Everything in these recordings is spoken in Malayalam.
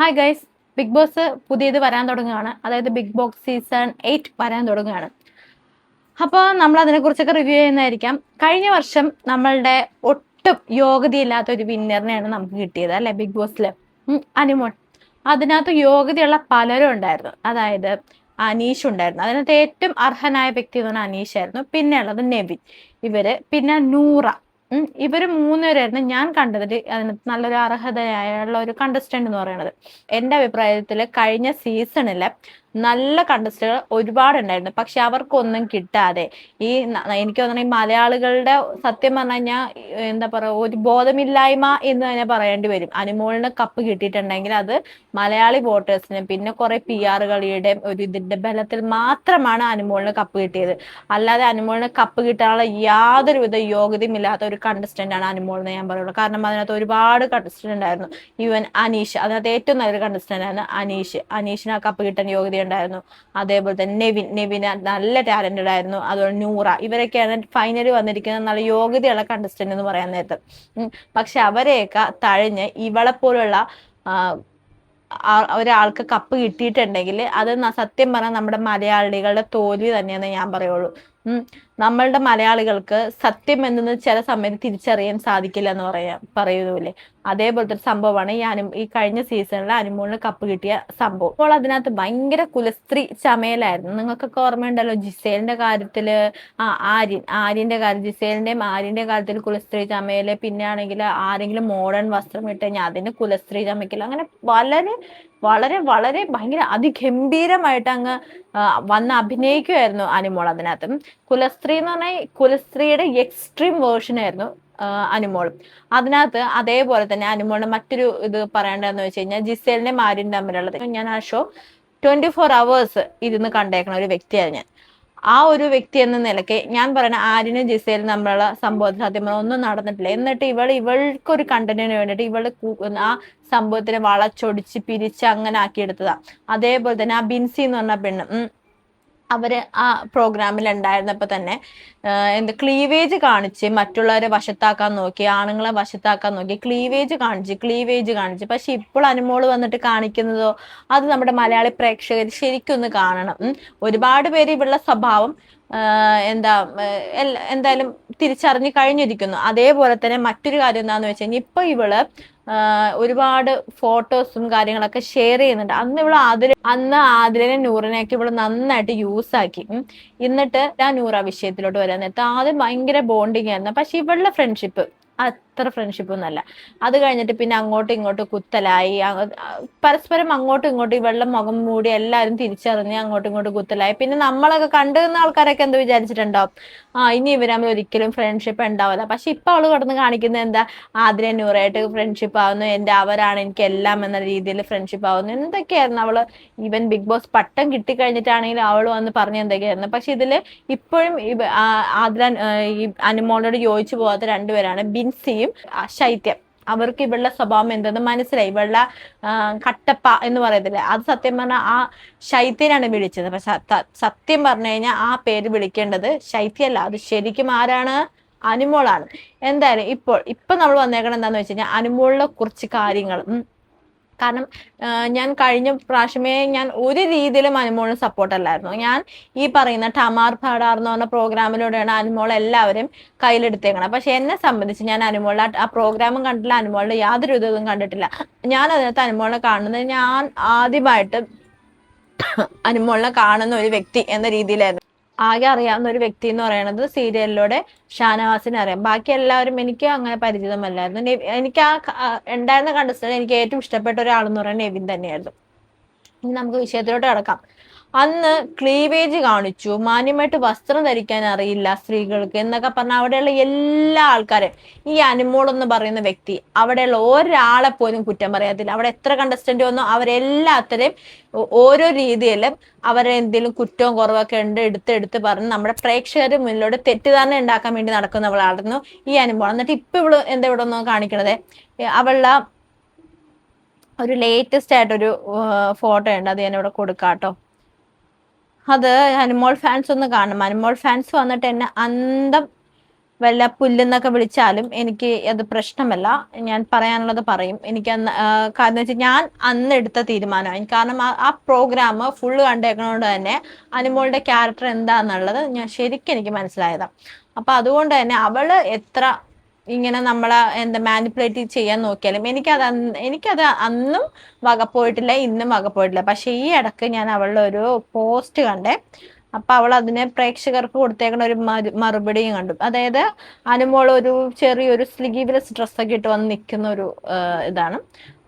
ഹായ് ഗൈസ്, ബിഗ് ബോസ് പുതിയത് വരാൻ തുടങ്ങുകയാണ്. അതായത് ബിഗ് ബോസ് സീസൺ 8 വരാൻ തുടങ്ങുകയാണ്. അപ്പോൾ നമ്മൾ അതിനെക്കുറിച്ചൊക്കെ റിവ്യൂ ചെയ്യുന്നതായിരിക്കാം. കഴിഞ്ഞ വർഷം നമ്മളുടെ ഒട്ടും യോഗ്യതയില്ലാത്ത ഒരു വിന്നറിനെയാണ് നമുക്ക് കിട്ടിയത് അല്ലെ, ബിഗ് ബോസിൽ അനിമോൾ. അതിനകത്ത് യോഗ്യതയുള്ള പലരും ഉണ്ടായിരുന്നു. അതായത് അനീഷ് ഉണ്ടായിരുന്നു. അതിനകത്ത് ഏറ്റവും അർഹനായ വ്യക്തി എന്ന് പറഞ്ഞാൽ അനീഷായിരുന്നു. പിന്നെ ഉള്ളത് നെവിൻ, പിന്നെ നൂറ. ഇവര് മൂന്നുപേരായിരുന്നു ഞാൻ കണ്ടതിൽ അതിനകത്ത് നല്ലൊരു അർഹതയായുള്ള ഒരു കണ്ടസ്റ്റന്റ് എന്ന് പറയുന്നത്. എൻ്റെ അഭിപ്രായത്തിൽ കഴിഞ്ഞ സീസണില് നല്ല കണ്ടസ്റ്റന്റുകൾ ഒരുപാടുണ്ടായിരുന്നു. പക്ഷെ അവർക്കൊന്നും കിട്ടാതെ എനിക്ക് തോന്നുന്നു ഈ മലയാളികളുടെ സത്യം പറഞ്ഞു കഴിഞ്ഞാൽ എന്താ പറയുക, ഒരു ബോധമില്ലായ്മ എന്ന് തന്നെ പറയേണ്ടി വരും. അനുമോളിന് കപ്പ് കിട്ടിയിട്ടുണ്ടെങ്കിൽ അത് മലയാളി വോട്ടേഴ്സിന് പിന്നെ കുറെ പി ആർ കളിയുടെ ഒരു ഇതിന്റെ ബലത്തിൽ മാത്രമാണ് അനുമോളിന് കപ്പ് കിട്ടിയത്. അല്ലാതെ അനുമോളിന് കപ്പ് കിട്ടാനുള്ള യാതൊരുവിധ യോഗ്യതയും ഇല്ലാത്ത ഒരു കണ്ടസ്റ്റന്റ് ആണ് അനുമോൾ എന്ന് ഞാൻ പറയുള്ളൂ. കാരണം അതിനകത്ത് ഒരുപാട് കണ്ടസ്റ്റന്റ് ഉണ്ടായിരുന്നു. ഈവൻ അനീഷ്, അതിനകത്ത് ഏറ്റവും നല്ലൊരു കണ്ടസ്റ്റന്റ് ആണ് അനീഷിന് ആ കപ്പ് കിട്ടാൻ യോഗ്യത ഉണ്ടായിരുന്നു. അതേപോലെ തന്നെ നെവിന് നല്ല ടാലന്റഡ് ആയിരുന്നു. അതുപോലെ നൂറ, ഇവരൊക്കെയാണ് ഫൈനലിൽ വന്നിരിക്കുന്ന നല്ല യോഗ്യതയുള്ള കണ്ടസ്റ്റന്റ് എന്ന് പറയാൻ നേരത്ത്. പക്ഷെ അവരെയൊക്കെ തഴഞ്ഞ് ഇവളെ പോലുള്ള ഒരാൾക്ക് കപ്പ് കിട്ടിയിട്ടുണ്ടെങ്കിൽ അത് സത്യം പറഞ്ഞാൽ നമ്മുടെ മലയാളികളുടെ തോൽവി തന്നെയെന്ന് ഞാൻ പറയുള്ളൂ. നമ്മളുടെ മലയാളികൾക്ക് സത്യം എന്തെന്ന് ചില സമയത്ത് തിരിച്ചറിയാൻ സാധിക്കില്ല എന്ന് പറയുന്നില്ലേ, അതേപോലത്തെ ഒരു സംഭവമാണ് ഈ കഴിഞ്ഞ സീസണിൽ അനുമോളിന് കപ്പ് കിട്ടിയ സംഭവം. അപ്പോൾ അതിനകത്ത് ഭയങ്കര കുലസ്ത്രീ ചമയലായിരുന്നു. നിങ്ങൾക്കൊക്കെ ഓർമ്മയുണ്ടല്ലോ ജിസേലിന്റെ കാര്യത്തില്, ആര്യന്റെ കാര്യം, ജിസേലിന്റെയും ആര്യന്റെ കാര്യത്തിൽ കുലസ്ത്രീ ചമയല്. പിന്നെ ആണെങ്കിൽ ആരെങ്കിലും മോഡേൺ വസ്ത്രം ഇട്ട് കഴിഞ്ഞാൽ അതിന് കുലസ്ത്രീ ചമയ്ക്കൽ. അങ്ങനെ വളരെ വളരെ വളരെ ഭയങ്കര അതിഗംഭീരമായിട്ട് അങ്ങ് വന്ന് അഭിനയിക്കുമായിരുന്നു അനുമോൾ അതിനകത്ത്. കുലസ്ത്രീ എന്ന് പറഞ്ഞാൽ കുലസ്ത്രീയുടെ എക്സ്ട്രീം വേർഷൻ ആയിരുന്നു അനുമോൾ അതിനകത്ത്. അതേപോലെ തന്നെ അനുമോളിന്റെ മറ്റൊരു ഇത് പറയേണ്ടതെന്ന് വെച്ച് കഴിഞ്ഞാൽ ജിസേലിന്റെ ആര്യനും തമ്മിലുള്ളത്. ഞാൻ ആ ഷോ 24 hours ഇരുന്ന് കണ്ടേക്കണ ഒരു വ്യക്തിയാണ് ഞാൻ. ആ ഒരു വ്യക്തി എന്ന നിലയ്ക്ക് ഞാൻ പറയുന്ന ആര്യനും ജിസേലും തമ്മിലുള്ള സംഭവത്തിൽ സത്യം ഒന്നും നടന്നിട്ടില്ല. എന്നിട്ട് ഇവൾക്കൊരു കണ്ടന്റിന് വേണ്ടിയിട്ട് ആ സംഭവത്തിനെ വളച്ചൊടിച്ച് പിരിച്ച് അങ്ങനെ ആക്കിയെടുത്തതാ. അതേപോലെ തന്നെ ആ ബിൻസി എന്ന് പറഞ്ഞ പെണ്ണ്, അവര് ആ പ്രോഗ്രാമിൽ ഉണ്ടായിരുന്നപ്പോ തന്നെ ക്ലീവേജ് കാണിച്ച് മറ്റുള്ളവരെ വശത്താക്കാൻ നോക്കി, ആണുങ്ങളെ വശത്താക്കാൻ നോക്കി, ക്ലീവേജ് കാണിച്ച്. പക്ഷെ ഇപ്പോൾ അനുമോള് വന്നിട്ട് കാണിക്കുന്നതോ അത് നമ്മുടെ മലയാളി പ്രേക്ഷകർ ശരിക്കും ഒന്ന് കാണണം. ഒരുപാട് പേര് ഇവളുടെ സ്വഭാവം എന്തായാലും തിരിച്ചറിഞ്ഞു കഴിഞ്ഞിരിക്കുന്നു. അതേപോലെ തന്നെ മറ്റൊരു കാര്യം എന്താന്ന് വെച്ച് കഴിഞ്ഞാൽ ഇപ്പൊ ഇവള് ഒരുപാട് ഫോട്ടോസും കാര്യങ്ങളൊക്കെ ഷെയർ ചെയ്യുന്നുണ്ട്. അന്ന് ആദിലിനെ നൂറിനെയൊക്കെ ഇവള് നന്നായിട്ട് യൂസ് ആക്കി. എന്നിട്ട് ഞാൻ നൂറ വിഷയത്തിലോട്ട് വരാൻ നേരത്തെ ആദ്യം ഭയങ്കര ബോണ്ടിങ് ആയിരുന്നു. പക്ഷെ ഇവളുടെ ഫ്രണ്ട്ഷിപ്പ് അത്ര ഫ്രണ്ട്ഷിപ്പ് ഒന്നല്ല. അത് കഴിഞ്ഞിട്ട് പിന്നെ അങ്ങോട്ടും ഇങ്ങോട്ടും കുത്തലായി, പരസ്പരം അങ്ങോട്ടും ഇങ്ങോട്ടും ഇവളുടെ മുഖം മൂടി എല്ലാവരും തിരിച്ചറിഞ്ഞ് അങ്ങോട്ടും ഇങ്ങോട്ടും കുത്തലായി. പിന്നെ നമ്മളൊക്കെ കണ്ടുനിന്ന ആൾക്കാരൊക്കെ എന്ത് വിചാരിച്ചിട്ടുണ്ടാവും, ഇനി ഇവർ തമ്മിൽ ഒരിക്കലും ഫ്രണ്ട്ഷിപ്പ് ഉണ്ടാവില്ല. പക്ഷെ ഇപ്പൊ അവള് കടന്ന് കാണിക്കുന്നത് എന്താ, ആദ്യം നൂറായിട്ട് ഫ്രണ്ട്ഷിപ്പ് ആവുന്നു, അവരാണ് എനിക്ക് എല്ലാം എന്ന രീതിയിൽ ഫ്രണ്ട്ഷിപ്പ് ആവുന്നു. എന്തൊക്കെയായിരുന്നു അവള് ഈവൻ ബിഗ് ബോസ് പട്ടം കിട്ടിക്കഴിഞ്ഞിട്ടാണെങ്കിലും അവള് വന്ന് പറഞ്ഞ എന്തൊക്കെയായിരുന്നു. പക്ഷെ ഇതില് ഇപ്പോഴും ഈ അനുമോളോട് യോജിച്ചു പോകാത്ത രണ്ടുപേരാണ് ബിൻസിയും ശൈത്യം. അവർക്ക് ഇവളുടെ സ്വഭാവം എന്തെന്ന് മനസ്സിലായി. ഇവളുടെ കട്ടപ്പ എന്ന് പറയത്തില്ലേ, അത് സത്യം പറഞ്ഞാൽ ആ ശൈത്യനാണ് വിളിച്ചത്. പക്ഷെ സത്യം പറഞ്ഞു കഴിഞ്ഞാൽ ആ പേര് വിളിക്കേണ്ടത് ശൈത്യല്ല, അത് ശരിക്കും ആരാണ്, അനുമോളാണ്. എന്തായാലും ഇപ്പൊ നമ്മൾ വന്നേക്കണം എന്താന്ന് വെച്ച് കഴിഞ്ഞാൽ അനുമോളിനെ കുറച്ച് കാര്യങ്ങൾ. കാരണം ഞാൻ കഴിഞ്ഞ പ്രാവശ്യമേ ഞാൻ ഒരു രീതിയിലും അനുമോളിന് സപ്പോർട്ടല്ലായിരുന്നു. ഞാൻ ഈ പറയുന്ന ടമാർ പാടാർ എന്ന് പറഞ്ഞ പ്രോഗ്രാമിലൂടെയാണ് അനുമോൾ എല്ലാവരും കയ്യിലെടുത്തേക്കണം. പക്ഷെ എന്നെ സംബന്ധിച്ച് ഞാൻ അനുമോളുടെ ആ പ്രോഗ്രാമും കണ്ടില്ല, അനുമോളുടെ യാതൊരു ഇതും കണ്ടിട്ടില്ല. ഞാൻ അതിനകത്ത് അനുമോളിനെ കാണുന്നത് ഞാൻ ആദ്യമായിട്ട് അനുമോളിനെ കാണുന്ന ഒരു വ്യക്തി എന്ന രീതിയിലായിരുന്നു. ആകെ അറിയാവുന്ന ഒരു വ്യക്തി എന്ന് പറയുന്നത് സീരിയലിലൂടെ ഷാനവാസിനെ അറിയാം. ബാക്കി എല്ലാവരും എനിക്ക് അങ്ങനെ പരിചിതമല്ലായിരുന്നു. എനിക്ക് ഉണ്ടായിരുന്ന കണ്ടസ്റ്റന്റ് എനിക്ക് ഏറ്റവും ഇഷ്ടപ്പെട്ട ഒരാളെന്ന് പറയുന്നത് നെവിൻ തന്നെയായിരുന്നു. ഇനി നമുക്ക് വിഷയത്തിലോട്ട് കിടക്കാം. അന്ന് ക്ലീവേജ് കാണിച്ചു, മാന്യമായിട്ട് വസ്ത്രം ധരിക്കാൻ അറിയില്ല സ്ത്രീകൾക്ക് എന്നൊക്കെ പറഞ്ഞ അവിടെയുള്ള എല്ലാ ആൾക്കാരും, ഈ അനുമോൾ എന്ന് പറയുന്ന വ്യക്തി അവിടെയുള്ള ഒരാളെ പോലും കുറ്റം പറയാത്തില്ല. അവിടെ എത്ര കണ്ടസ്റ്റന്റ് വന്നോ അവരെല്ലാത്തരെയും ഓരോ രീതിയിലും അവരെ എന്തെങ്കിലും കുറ്റവും കുറവൊക്കെ ഉണ്ട് എടുത്ത് പറഞ്ഞ് നമ്മുടെ പ്രേക്ഷകർ മുന്നിലോട്ട് തെറ്റിദ്ധാരണ ഉണ്ടാക്കാൻ വേണ്ടി നടക്കുന്നവളായിരുന്നു ഈ അനുമോൾ. എന്നിട്ട് ഇപ്പൊ ഇവിടെ ഒന്ന് കാണിക്കണത്, അവളുടെ ഒരു ലേറ്റസ്റ്റ് ആയിട്ടൊരു ഫോട്ടോ ഉണ്ട്, അത് ഞാൻ ഇവിടെ കൊടുക്കാട്ടോ. അത് അനുമോൾ ഫാൻസ് ഒന്ന് കാണണം. അനുമോൾ ഫാൻസ് വന്നിട്ട് എന്നെ വല്ല പുല്ലെന്നൊക്കെ വിളിച്ചാലും എനിക്ക് അത് പ്രശ്നമല്ല. ഞാൻ പറയാനുള്ളത് പറയും. എനിക്ക് അന്ന് കാരണം വെച്ചാൽ ഞാൻ അന്ന് എടുത്ത തീരുമാനമായി. കാരണം ആ പ്രോഗ്രാം ഫുള്ള് കണ്ടേക്കണോണ്ട് തന്നെ അനുമോളുടെ ക്യാരക്ടർ എന്താന്നുള്ളത് ഞാൻ ശരിക്കും എനിക്ക് മനസ്സിലായതാണ്. അപ്പൊ അതുകൊണ്ട് തന്നെ അവള് എത്ര ഇങ്ങനെ നമ്മളെ മാനിപ്പുലേറ്റ് ചെയ്യാൻ നോക്കിയാലും എനിക്കത് അന്നും വകപ്പോയിട്ടില്ല, ഇന്നും വകപ്പോയിട്ടില്ല. പക്ഷെ ഈ ഇടക്ക് ഞാൻ അവളുടെ ഒരു പോസ്റ്റ് കണ്ടേ. അപ്പൊ അവൾ അതിന് പ്രേക്ഷകർക്ക് കൊടുത്തേക്കുന്ന ഒരു മറുപടിയും കണ്ടു. അതായത് അനുമോൾ ഒരു ചെറിയൊരു സ്ലീവ്ലെസ് ഡ്രസ്സൊക്കെ ഇട്ട് വന്ന് നിൽക്കുന്ന ഒരു ഇതാണ്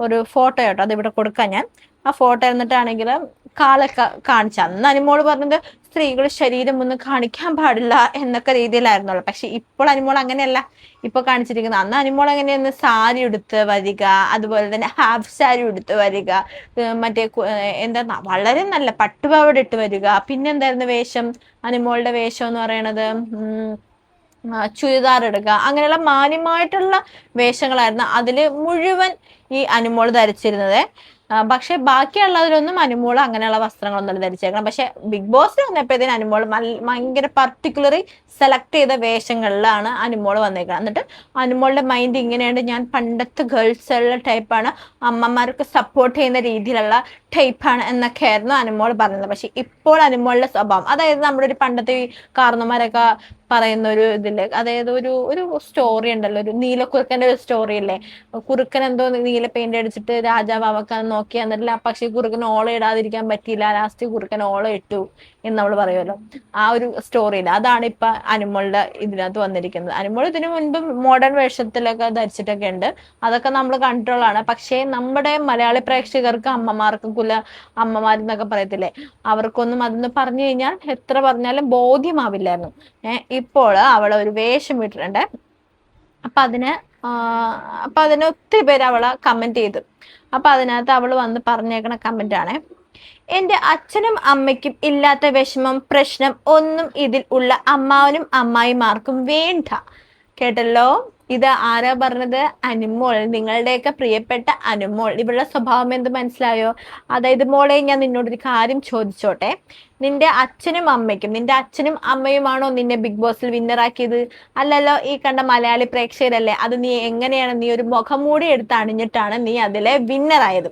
ഒരു ഫോട്ടോ കേട്ടോ. അത് ഇവിടെ കൊടുക്കാം ഞാൻ. ആ ഫോട്ടോ എന്നിട്ടാണെങ്കിൽ കാലൊക്കെ കാണിച്ച അന്ന് അനുമോള് പറഞ്ഞത് സ്ത്രീകൾ ശരീരം ഒന്നും കാണിക്കാൻ പാടില്ല എന്നൊക്കെ രീതിയിലായിരുന്നുള്ളു. പക്ഷെ ഇപ്പോൾ അനുമോൾ അങ്ങനെയല്ല ഇപ്പൊ കാണിച്ചിരിക്കുന്നത്. അന്ന് അനുമോൾ എങ്ങനെയാന്ന് സാരി ഉടുത്ത് വരിക, അതുപോലെ തന്നെ ഹാഫ് സാരി ഉടുത്ത് വരിക, മറ്റേ എന്താ വളരെ നല്ല പട്ടുപാവാട ഇട്ട് വരിക. പിന്നെന്തായിരുന്നു വേഷം, അനുമോളുടെ വേഷം എന്ന് പറയണത് ചുരിദാർ ഇടുക, അങ്ങനെയുള്ള മാന്യമായിട്ടുള്ള വേഷങ്ങളായിരുന്നു അതില് മുഴുവൻ ഈ അനുമോൾ ധരിച്ചിരുന്നത്. പക്ഷെ ബാക്കിയുള്ളതിലൊന്നും അനുമോൾ അങ്ങനെയുള്ള വസ്ത്രങ്ങളൊന്നും ധരിച്ചേക്കണം. പക്ഷെ ബിഗ് ബോസിൽ വന്നപ്പോഴത്തേന് അനുമോൾ ഭയങ്കര പർട്ടിക്കുലറി സെലക്ട് ചെയ്ത വേഷങ്ങളിലാണ് അനുമോൾ വന്നേക്കണം. എന്നിട്ട് അനുമോളുടെ മൈൻഡ് ഇങ്ങനെയുണ്ട്, ഞാൻ പണ്ടത്തെ ഗേൾസുള്ള ടൈപ്പാണ്, അമ്മമാർക്ക് സപ്പോർട്ട് ചെയ്യുന്ന രീതിയിലുള്ള ടൈപ്പാണ് എന്നൊക്കെ ആയിരുന്നു അനുമോൾ പറഞ്ഞത്. പക്ഷെ ഇപ്പോൾ അനുമോളുടെ സ്വഭാവം, അതായത് നമ്മുടെ ഒരു പണ്ടത്തെ ഈ കാരണന്മാരൊക്കെ പറയുന്ന ഒരു ഇതില്, അതായത് ഒരു സ്റ്റോറി ഉണ്ടല്ലോ, ഒരു നീലക്കുറുക്കന്റെ ഒരു സ്റ്റോറി അല്ലേ. കുറുക്കൻ എന്തോ നീല പെയിന്റ് അടിച്ചിട്ട് രാജാവ് അവക്കാൻ നോക്കി, എന്നിട്ടില്ല പക്ഷെ കുറുക്കൻ ഓള ഇടാതിരിക്കാൻ പറ്റിയില്ല, ലാസ്റ്റ് കുറുക്കൻ ഓള ഇട്ടു എന്ന് നമ്മൾ പറയുമല്ലോ. ആ ഒരു സ്റ്റോറിയിൽ അതാണ് ഇപ്പൊ അനുമോളുടെ ഇതിനകത്ത് വന്നിരിക്കുന്നത്. അനുമോൾ ഇതിനു മുൻപ് മോഡേൺ വേഷത്തിലൊക്കെ ധരിച്ചിട്ടൊക്കെ ഉണ്ട്, അതൊക്കെ നമ്മൾ കൺട്രോളാണ്. പക്ഷേ നമ്മുടെ മലയാളി പ്രേക്ഷകർക്ക് അമ്മമാരെന്നൊക്കെ പറയത്തില്ലേ, അവർക്കൊന്നും അതൊന്ന് പറഞ്ഞു കഴിഞ്ഞാൽ എത്ര പറഞ്ഞാലും ബോധ്യമാവില്ലായിരുന്നു. ഇപ്പോൾ അവളെ ഒരു വേഷം ഇട്ടിട്ടുണ്ട്. അപ്പൊ അതിന് ഒത്തിരി പേര് അവളെ കമന്റ് ചെയ്തു. അപ്പൊ അതിനകത്ത് അവള് വന്ന് പറഞ്ഞേക്കണ കമന്റ് ആണ്, എന്റെ അച്ഛനും അമ്മയ്ക്കും ഇല്ലാത്ത വിഷമം പ്രശ്നം ഒന്നും ഇതിൽ ഉള്ള അമ്മാവനും അമ്മായിമാർക്കും വേണ്ട. കേട്ടല്ലോ, ഇത് ആരാ പറഞ്ഞത്? അനുമോൾ, നിങ്ങളുടെയൊക്കെ പ്രിയപ്പെട്ട അനുമോൾ. ഇവളുടെ സ്വഭാവം എന്ത് മനസ്സിലായോ? അതായത് മോളെ, ഞാൻ നിന്നോടൊരു കാര്യം ചോദിച്ചോട്ടെ, നിന്റെ അച്ഛനും അമ്മയുമാണോ നിന്നെ ബിഗ് ബോസിൽ വിന്നറാക്കിയത്? അല്ലല്ലോ, ഈ കണ്ട മലയാളി പ്രേക്ഷകരല്ലേ. അത് നീ എങ്ങനെയാണ്, നീ ഒരു മുഖംമൂടി എടുത്ത് അണിഞ്ഞിട്ടാണ് നീ അതിലെ വിന്നറായത്.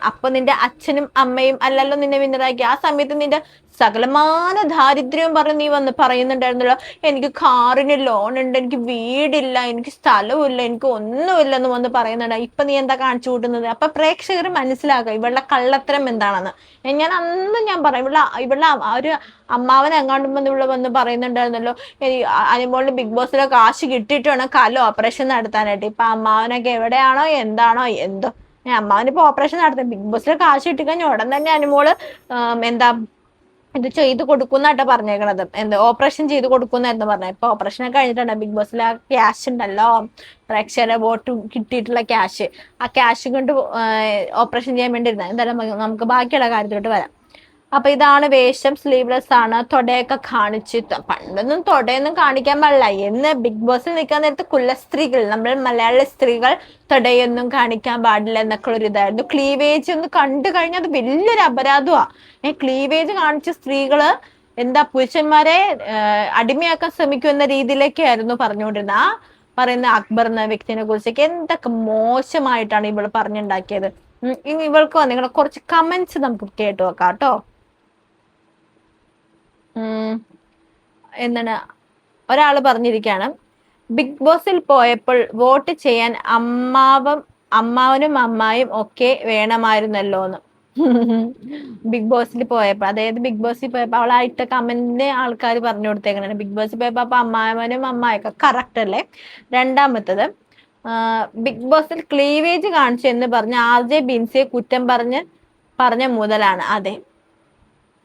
അപ്പൊ നിന്റെ അച്ഛനും അമ്മയും അല്ലല്ലോ നിന്നെ വിന്നറാക്കി. ആ സമയത്ത് നിന്റെ സകലമാന ദാരിദ്ര്യവും പറഞ്ഞ് നീ വന്ന് പറയുന്നുണ്ടായിരുന്നല്ലോ, എനിക്ക് കാറിന് ലോൺ ഉണ്ട്, എനിക്ക് വീടില്ല, എനിക്ക് സ്ഥലമില്ല, എനിക്ക് ഒന്നുമില്ലെന്ന് വന്ന് പറയുന്നുണ്ട്. ഇപ്പൊ നീ എന്താ കാണിച്ചു കൂട്ടുന്നത്? അപ്പൊ പ്രേക്ഷകർ മനസ്സിലാക്കുക ഇവളുടെ കള്ളത്തരം എന്താണെന്ന്. ഞാൻ പറയും, ഇവളുടെ ഒരു അമ്മാവൻ എങ്ങാണ്ടും ഇവിടെ വന്ന് പറയുന്നുണ്ടായിരുന്നല്ലോ, അനുമോളിന് ബിഗ് ബോസിലെ കാശ് കിട്ടിയിട്ട് വേണം കല ഓപ്പറേഷൻ നടത്താനായിട്ട്. ഇപ്പൊ അമ്മാവനൊക്കെ എവിടെയാണോ എന്താണോ എന്തോ, അമ്മാവനിപ്പോ ഓപ്പറേഷൻ നടത്തും. ബിഗ് ബോസിലെ കാശ് കിട്ടിക്കഴിഞ്ഞാൽ ഉടൻ തന്നെ അനുമോള് ഇത് ചെയ്ത് കൊടുക്കുന്നാട്ടോ പറഞ്ഞേക്കണത്. ഓപ്പറേഷൻ ചെയ്ത് കൊടുക്കുന്നായിരുന്നു പറഞ്ഞത്. ഇപ്പൊ ഓപ്പറേഷൻ കഴിഞ്ഞിട്ടുണ്ട്. ബിഗ് ബോസിൽ ആ ക്യാഷ് ഉണ്ടല്ലോ, പ്രേക്ഷകരെ വോട്ട് കിട്ടിയിട്ടുള്ള ക്യാഷ്, ആ ക്യാഷ് കൊണ്ട് ഓപ്പറേഷൻ ചെയ്യാൻ വേണ്ടി ഇരുന്നത്. എന്തായാലും നമുക്ക് ബാക്കിയുള്ള കാര്യത്തിലോട്ട് വരാം. അപ്പൊ ഇതാണ് വേഷം, സ്ലീവ്ലെസ് ആണ്, തൊടയൊക്കെ കാണിച്ച്. പണ്ടൊന്നും തൊടയൊന്നും കാണിക്കാൻ പാടില്ല എന്ന് ബിഗ് ബോസിൽ നിൽക്കാൻ നേരത്ത് കുലസ്ത്രീകൾ, നമ്മൾ മലയാളി സ്ത്രീകൾ തൊടയൊന്നും കാണിക്കാൻ പാടില്ല എന്നൊക്കെ ഒരു ഇതായിരുന്നു. ക്ലീവേജ് ഒന്ന് കണ്ടു കഴിഞ്ഞാൽ അത് വലിയൊരു അപരാധമാണ്. ക്ലീവേജ് കാണിച്ച സ്ത്രീകള് പുരുഷന്മാരെ അടിമയാക്കാൻ ശ്രമിക്കുന്ന രീതിയിലേക്കായിരുന്നു പറഞ്ഞുകൊണ്ടിരുന്നത്. ആ പറയുന്ന അക്ബർ എന്ന വ്യക്തിനെ കുറിച്ചൊക്കെ എന്തൊക്കെ മോശമായിട്ടാണ് ഇവള് പറഞ്ഞുണ്ടാക്കിയത്. ഇവൾക്ക് വന്നിങ്ങനെ കുറച്ച് കമന്റ്സ് നമുക്ക് കേട്ടു നോക്കാം കേട്ടോ. എന്താണ് ഒരാള് പറഞ്ഞിരിക്കുകയാണ്, ബിഗ് ബോസിൽ പോയപ്പോൾ വോട്ട് ചെയ്യാൻ അമ്മാവനും അമ്മായും ഒക്കെ വേണമായിരുന്നല്ലോ എന്ന്. ബിഗ് ബോസിൽ പോയപ്പോ, അതായത് ബിഗ് ബോസിൽ പോയപ്പോ അവളായിട്ട കമന്റിന് ആൾക്കാർ പറഞ്ഞു കൊടുത്തേക്കണേ, ബിഗ് ബോസിൽ പോയപ്പോ അപ്പൊ അമ്മാവനും അമ്മായൊക്കെ കറക്റ്റ് അല്ലേ. രണ്ടാമത്തത്, ബിഗ് ബോസിൽ ക്ലീവേജ് കാണിച്ചു എന്ന് പറഞ്ഞ് RJ ബിൻസിയെ കുറ്റം പറഞ്ഞ മുതലാണ്. അതെ,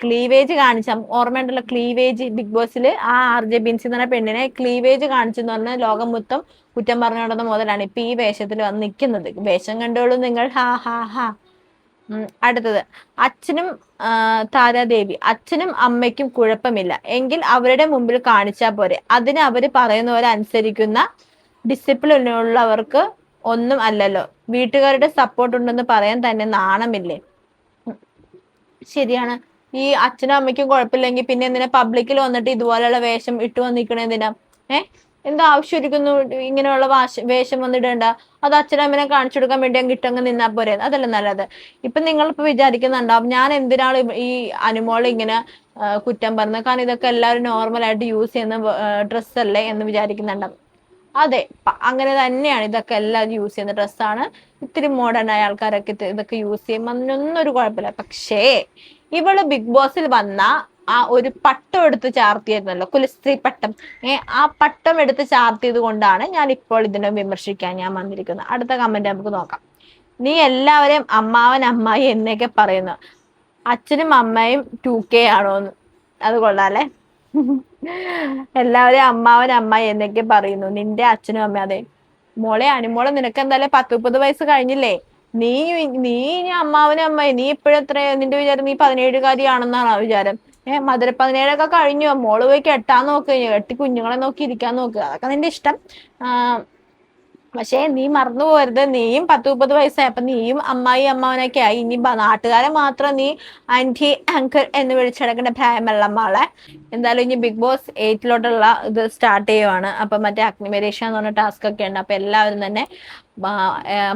ക്ലീവേജ് കാണിച്ച ഓർമ്മയുണ്ടല്ലോ, ക്ലീവേജ് ബിഗ് ബോസിൽ ആ RJ ബിൻസി എന്ന് പറഞ്ഞ പെണ്ണിനെ ക്ലീവേജ് കാണിച്ചെന്ന് പറഞ്ഞ ലോകം മൊത്തം കുറ്റം പറഞ്ഞു നടന്ന മുതലാണ് ഇപ്പൊ ഈ വേഷത്തിൽ വന്ന് നിൽക്കുന്നത്. വേഷം കണ്ടോളൂ നിങ്ങൾ, ഹാ ഹാ ഹാ. അടുത്തത്, താരാദേവി, അച്ഛനും അമ്മയ്ക്കും കുഴപ്പമില്ല എങ്കിൽ അവരുടെ മുമ്പിൽ കാണിച്ചാൽ പോരെ, അതിന് അവര് പറയുന്ന പോലെ അനുസരിക്കുന്ന ഡിസിപ്ലിൻ ഉള്ളവർക്ക് ഒന്നും അല്ലല്ലോ, വീട്ടുകാരുടെ സപ്പോർട്ട് ഉണ്ടെന്ന് പറയാൻ തന്നെ നാണമില്ലേ? ശരിയാണ്, ഈ അച്ഛനും അമ്മയ്ക്കും കുഴപ്പമില്ലെങ്കിൽ പിന്നെ എന്തിനാ പബ്ലിക്കിൽ വന്നിട്ട് ഇതുപോലെയുള്ള വേഷം ഇട്ട് വന്നിരിക്കണ എന്തിനാ? എന്താ ആവശ്യമായിരിക്കുന്നു ഇങ്ങനെയുള്ള വേഷം വന്നിടേണ്ട? അത് അച്ഛനമ്മനെ കാണിച്ചു കൊടുക്കാൻ വേണ്ടി അങ്ങ് ഇട്ടങ്ങ് നിന്നാ പോരെ? അതല്ല നല്ലത്. ഇപ്പൊ നിങ്ങളിപ്പോ വിചാരിക്കുന്നുണ്ടാവും ഞാൻ എന്തിനാണ് ഈ അനുമോൾ ഇങ്ങനെ കുറ്റം പറഞ്ഞത്, കാരണം ഇതൊക്കെ എല്ലാവരും നോർമലായിട്ട് യൂസ് ചെയ്യുന്ന ഡ്രസ്സല്ലേ എന്ന് വിചാരിക്കുന്നുണ്ടാവും. അതെ, അങ്ങനെ തന്നെയാണ്. ഇതൊക്കെ എല്ലാവരും യൂസ് ചെയ്യുന്ന ഡ്രസ്സാണ്. ഇത്തിരി മോഡേൺ ആയ ആൾക്കാരൊക്കെ ഇതൊക്കെ യൂസ് ചെയ്യും, അതിനൊന്നും ഒരു കുഴപ്പമില്ല. പക്ഷേ ഇവള് ബിഗ് ബോസിൽ വന്ന ആ ഒരു പട്ടം എടുത്ത് ചാർത്തിയായിരുന്നല്ലോ, കുലസ്ത്രീ പട്ടം. ആ പട്ടം എടുത്ത് ചാർത്തിയത് കൊണ്ടാണ് ഞാൻ ഇപ്പോൾ ഇതിനെ വിമർശിക്കാൻ ഞാൻ വന്നിരിക്കുന്നത്. അടുത്ത കമന്റ് നമുക്ക് നോക്കാം. നീ എല്ലാവരെയും അമ്മാവൻ അമ്മായി എന്നൊക്കെ പറയുന്നു, അച്ഛനും അമ്മയും 2K ആണോന്ന്. അത് കൊള്ളാല്ലേ. എല്ലാവരെയും അമ്മാവൻ അമ്മായി എന്നൊക്കെ പറയുന്നു, നിന്റെ അച്ഛനും അമ്മ. അതെ മോളെ, അനുമോളെ, നിനക്ക് എന്തായാലും 10-30 വയസ്സ് കഴിഞ്ഞില്ലേ? നീ നീ ഇനി അമ്മാവനും അമ്മായി, നീ ഇപ്പോഴെത്ര? നിന്റെ വിചാരം നീ 17കാരിയാണെന്നാണോ വിചാരം? മധുര 17ഒക്കെ കഴിഞ്ഞു, മോള് പോയി കെട്ടാൻ നോക്ക്, കെട്ടി കുഞ്ഞുങ്ങളെ നോക്കി ഇരിക്കാൻ നോക്ക്, അതൊക്കെ നിന്റെ ഇഷ്ടം. പക്ഷേ നീ മറന്നു പോകരുത്, നീയും 10-30 വയസ്സായി, അപ്പൊ നീയും അമ്മായി അമ്മാവനൊക്കെ ആയി. ഇനി നാട്ടുകാരെ മാത്രം നീ ആന്റി അങ്കിൾ എന്ന് വിളിച്ചടക്കേണ്ട പ്രായമല്ല മോളെ. എന്തായാലും ഇനി ബിഗ് ബോസ് 8 ഇത് സ്റ്റാർട്ട് ചെയ്യുവാണ്. അപ്പൊ മറ്റേ അഗ്നിപരീക്ഷ എന്ന് പറഞ്ഞ ടാസ്ക് ഒക്കെ ഉണ്ട്. അപ്പൊ എല്ലാവരും തന്നെ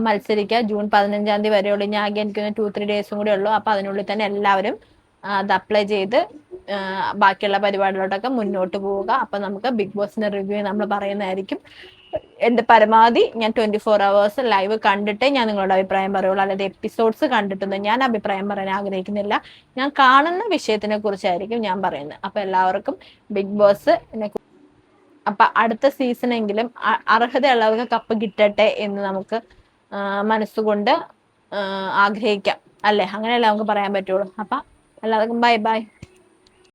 മത്സരിക്കുക. ജൂൺ 15-ാം തീയതി വരെയുള്ളൂ. ഇനി ആകെ എനിക്ക് 2-3 ഡേയ്സും കൂടെ ഉള്ളൂ. അപ്പൊ അതിനുള്ളിൽ തന്നെ എല്ലാവരും അത് അപ്ലൈ ചെയ്ത് ബാക്കിയുള്ള പരിപാടികളോട്ടൊക്കെ മുന്നോട്ട് പോവുക. അപ്പൊ നമുക്ക് ബിഗ് ബോസിന്റെ റിവ്യൂ നമ്മൾ പറയുന്നതായിരിക്കും. എന്റെ പരമാവധി ഞാൻ 24 hours ലൈവ് കണ്ടിട്ടേ ഞാൻ നിങ്ങളുടെ അഭിപ്രായം പറയുള്ളൂ. അല്ലാതെ എപ്പിസോഡ്സ് കണ്ടിട്ടൊന്നും ഞാൻ അഭിപ്രായം പറയാൻ ആഗ്രഹിക്കുന്നില്ല. ഞാൻ കാണുന്ന വിഷയത്തിനെ കുറിച്ചായിരിക്കും ഞാൻ പറയുന്നത്. അപ്പൊ എല്ലാവർക്കും ബിഗ് ബോസ്, അപ്പൊ അടുത്ത സീസണെങ്കിലും അർഹതയുള്ളവർക്ക് കപ്പ് കിട്ടട്ടെ എന്ന് നമുക്ക് മനസ്സുകൊണ്ട് ആഗ്രഹിക്കാം, അല്ലെ? അങ്ങനെയല്ല നമുക്ക് പറയാൻ പറ്റുള്ളൂ. അപ്പൊ എല്ലാവർക്കും ബൈ ബൈ.